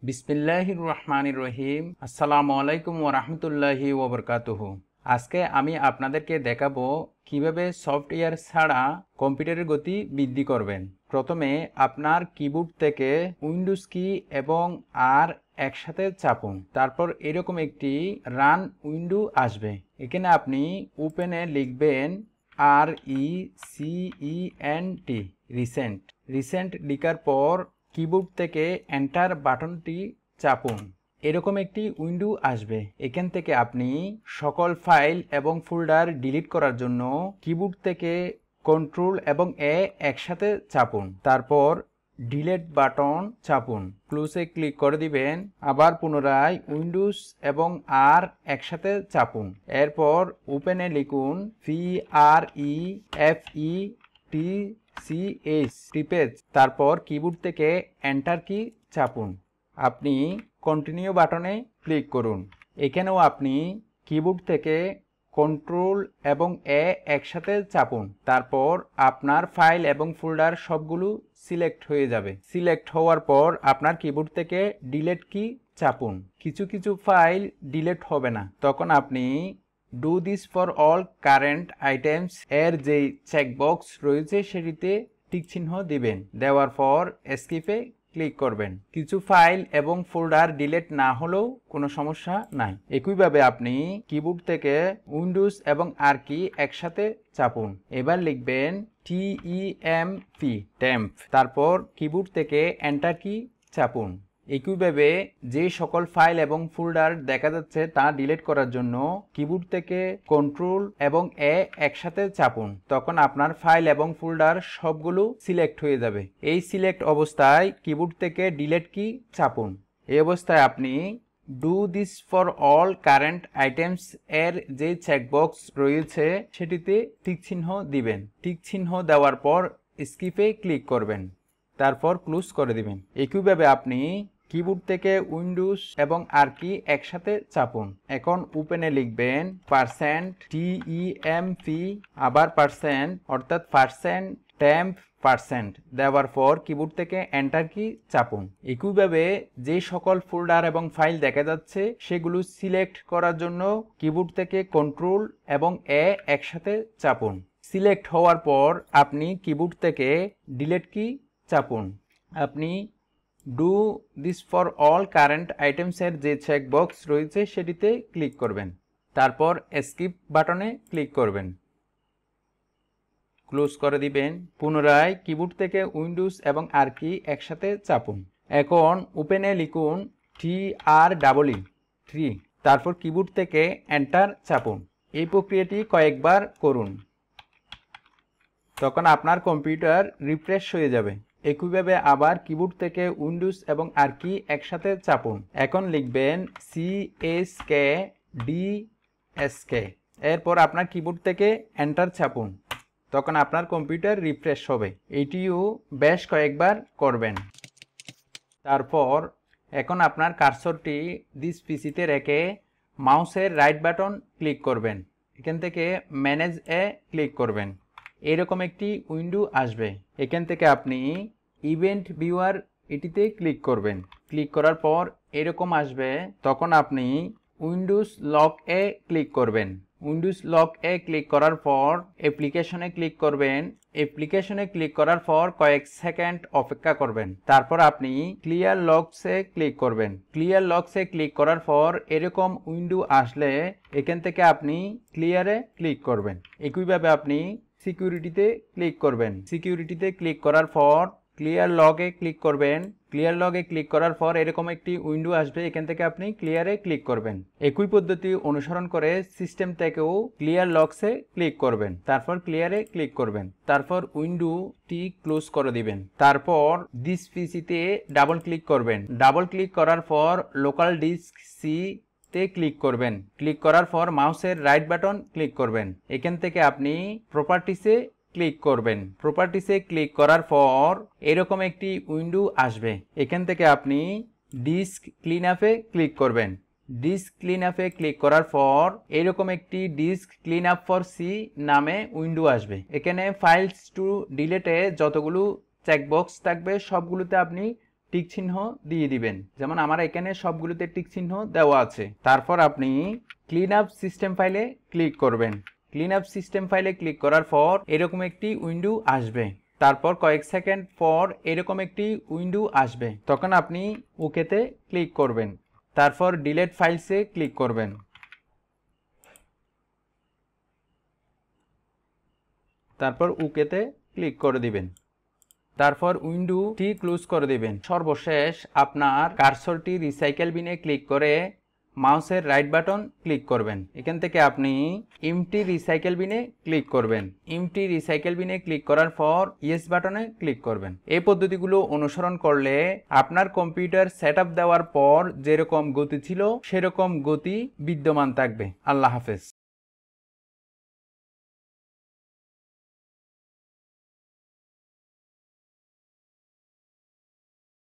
বিসমিল্লাহির রহমানির রহিম। আসসালামু আলাইকুম ওয়া রাহমাতুল্লাহি ওয়া বারাকাতুহু। আজকে আমি আপনাদেরকে দেখাবো কিভাবে সফটওয়্যার ছাড়া কম্পিউটারের গতি বৃদ্ধি করবেন। প্রথমে আপনার কিবোর্ড থেকে উইন্ডোজ কি এবং আর একসাথে চাপুন। তারপর এরকম একটি রান উইন্ডো আসবে। এখানে আপনি ওপেনে লিখবেন RECENT রিসেন্ট লিখার পর কিবোর্ড থেকে এন্টার বাটনটি চাপুন। এরকম একটি উইন্ডো আসবে। এখান থেকে আপনি সকল ফাইল এবং ফোল্ডার ডিলিট করার জন্য কিবোর্ড থেকে কন্ট্রোল এবং এ একসাথে চাপুন। তারপর ডিলিট বাটন চাপুন, ক্লোজে ক্লিক করে দিবেন। আবার পুনরায় উইন্ডোজ এবং আর একসাথে চাপুন। এরপর ওপেনে লিখুন PREFETCH, তারপর কিবোর্ড থেকে এন্টার কি চাপুন। আপনি কন্টিনিউ বাটনে ক্লিক করুন। এখানেও আপনি কিবোর্ড থেকে কন্ট্রোল এবং এ একসাথে চাপুন। তারপর আপনার ফাইল এবং ফোল্ডার সবগুলো সিলেক্ট হয়ে যাবে। সিলেক্ট হওয়ার পর আপনার কিবোর্ড থেকে ডিলিট কি চাপুন। কিছু কিছু ফাইল ডিলিট হবে না, তখন আপনি do this for all current items এর যে চেকবক্স রয়েছে সেটিতে টিক চিহ্ন দিবেন। দেওয়ার পর এস্কেপে ক্লিক করবেন। কিছু ফাইল এবং ফোল্ডার ডিলিট না হলেও কোনো সমস্যা নাই। একইভাবে আপনি কিবোর্ড থেকে উইন্ডোজ এবং আর কি একসাথে চাপুন। এবার লিখবেন TEMP, তারপর কিবোর্ড থেকে এন্টার কি চাপুন। একইভাবে যে সকল ফাইল এবং ফোল্ডার দেখা যাচ্ছে তা ডিলিট করার জন্য কিবোর্ড থেকে কন্ট্রোল এবং এ একসাথে চাপুন। তখন আপনার ফাইল এবং ফোল্ডার সবগুলো সিলেক্ট হয়ে যাবে। এই সিলেক্ট অবস্থায় কিবোর্ড থেকে ডিলিট কি চাপুন। এই অবস্থায় আপনি do this for all current items এর যে চেকবক্স রয়েছে সেটিতে টিক চিহ্ন দিবেন। টিক চিহ্ন দেওয়ার পর স্কিপে ক্লিক করবেন, তারপর ক্লোজ করে দিবেন। একইভাবে আপনি কিবোর্ড থেকে উইন্ডোজ এবং আর কি একসাথে চাপুন। এখন ওপেনে লিখবেন %TEMP, আবার অর্থাৎ %temp দেওয়ার পর কিবোর্ড থেকে এন্টার কি চাপুন। একইভাবে যে সকল ফোল্ডার এবং ফাইল দেখা যাচ্ছে সেগুলো সিলেক্ট করার জন্য কিবোর্ড থেকে কন্ট্রোল এবং এ একসাথে চাপুন। সিলেক্ট হওয়ার পর আপনি কিবোর্ড থেকে ডিলিট কি চাপুন। আপনি do this for all current আইটেমসের যে চেকবক্স রয়েছে সেটিতে ক্লিক করবেন। তারপর এস্কেপ বাটনে ক্লিক করবেন, ক্লোজ করে দিবেন। পুনরায় কিবোর্ড থেকে উইন্ডোজ এবং আর কি একসাথে চাপুন। এখন ওপেনে লিখুন TREE, তারপর কিবোর্ড থেকে এন্টার চাপুন। এই প্রক্রিয়াটি কয়েকবার করুন, তখন আপনার কম্পিউটার রিফ্রেশ হয়ে যাবে। একইভাবে আবার কিবোর্ড থেকে উইন্ডোজ এবং আর কি একসাথে চাপুন। এখন লিখবেন CSKDSK, এরপর আপনার কিবোর্ড থেকে এন্টার চাপুন, তখন আপনার কম্পিউটার রিফ্রেশ হবে। এটিও বেশ কয়েকবার করবেন। তারপর এখন আপনার কার্সরটি দিস পিসিতে রেখে মাউসের রাইট বাটন ক্লিক করবেন। এখান থেকে ম্যানেজ এ ক্লিক করবেন। এরকম একটি উইন্ডো আসবে। এখান থেকে আপনি ইভেন্ট ভিউয়ার এটিতে ক্লিক করবেন। ক্লিক করার পর এরকম আসবে, তখন আপনি উইন্ডোজ লক এ ক্লিক করবেন। উইন্ডোজ লক এ ক্লিক করার পর অ্যাপ্লিকেশনে ক্লিক করবেন। অ্যাপ্লিকেশনে ক্লিক করার পর কয়েক সেকেন্ড অপেক্ষা করবেন। তারপর আপনি ক্লিয়ার লকসে ক্লিক করবেন। ক্লিয়ার লকসে ক্লিক করার পর এরকম উইন্ডো আসলে এখান থেকে আপনি ক্লিয়ারে ক্লিক করবেন। একইভাবে আপনি সিকিউরিটিতে ক্লিক করবেন। সিকিউরিটিতে ক্লিক করার পর ক্লিয়ার লগে ক্লিক করবেন। ক্লিয়ার লগে ক্লিক করার পর এরকম একটি উইন্ডো আসবে। এখান থেকে আপনি ক্লিয়ারে ক্লিক করবেন। একই পদ্ধতি অনুসরণ করে সিস্টেম থেকেও ক্লিয়ার লকসে ক্লিক করবেন। তারপর ক্লিয়ারে ক্লিক করবেন। তারপর উইন্ডোটি ক্লোজ করে দিবেন। তারপর দিস পিসিতে ডাবল ক্লিক করবেন। ডাবল ক্লিক করার পর লোকাল ডিস্ক সি তে ক্লিক করবেন। ক্লিক করার পর মাউসের রাইট বাটন ক্লিক করবেন। এখান থেকে আপনি প্রপার্টিসে ক্লিক করবেন। প্রপার্টিসে ক্লিক করার পর এরকম একটি উইন্ডো আসবে। এখান থেকে আপনি ডিস্ক ক্লিন আপে ক্লিক করবেন। ডিস্ক ক্লিন আপে ক্লিক করার পর এরকম একটি disk clean up for C নামে উইন্ডো আসবে। এখানে ফাইলস টু ডিলিটে যতগুলো চেকবক্স থাকবে সবগুলোতে আপনি টিক চিহ্ন দিয়ে দিবেন। যেমন আমার এখানে সবগুলোতে টিক চিহ্ন দেওয়া আছে। তারপর আপনি ক্লিন আপ সিস্টেম ফাইলে ক্লিক করবেন। ক্লিন আপ সিস্টেম ফাইলে ক্লিক করার পর এরকম একটি উইন্ডো আসবে। তারপর কয়েক সেকেন্ড পর এরকম একটি উইন্ডো আসবে, তখন আপনি ওকেতে ক্লিক করবেন। তারপর ডিলিট ফাইলসে ক্লিক করবেন। তারপর ওকেতে ক্লিক করে দিবেন। তারপর উইন্ডোটি ক্লোজ করে দিবেন। সর্বশেষ আপনার কার্সরটি রিসাইকেল বিনে ক্লিক করে মাউসের রাইট বাটন ক্লিক করবেন। এখান থেকে আপনি এমটি রিসাইকেল বিনে ক্লিক করবেন। এমটি রিসাইকেল বিনে ক্লিক করার পর ইয়েস বাটনে ক্লিক করবেন। এই পদ্ধতিগুলো অনুসরণ করলে আপনার কম্পিউটার সেটআপ দেওয়ার পর যেরকম গতি ছিল সেরকম গতি বিদ্যমান থাকবে। আল্লাহ হাফেজ।